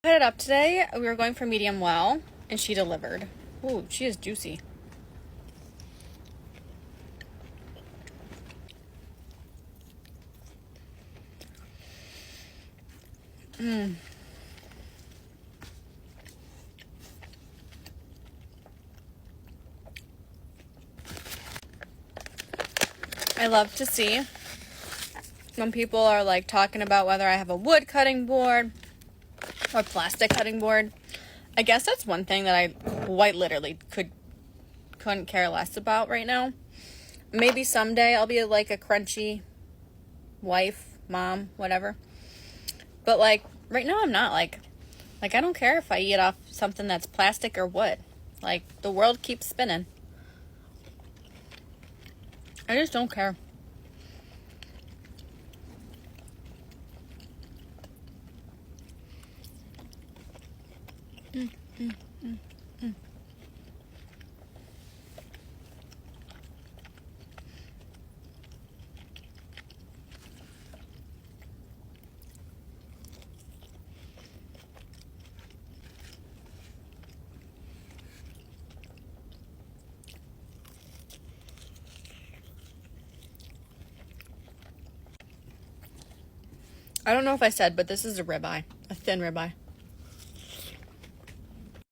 Put it up today. We were going for medium well, and she delivered. Ooh, she is juicy. I love to see when people are like talking about whether I have a wood cutting board or plastic cutting board. I guess that's one thing that I quite literally couldn't care less about right now. Maybe someday I'll be like a crunchy wife, mom, whatever. But like right now I'm not like I don't care if I eat off something that's plastic or wood. Like the world keeps spinning. I just don't care. I don't know if I said, but this is a ribeye, a thin ribeye.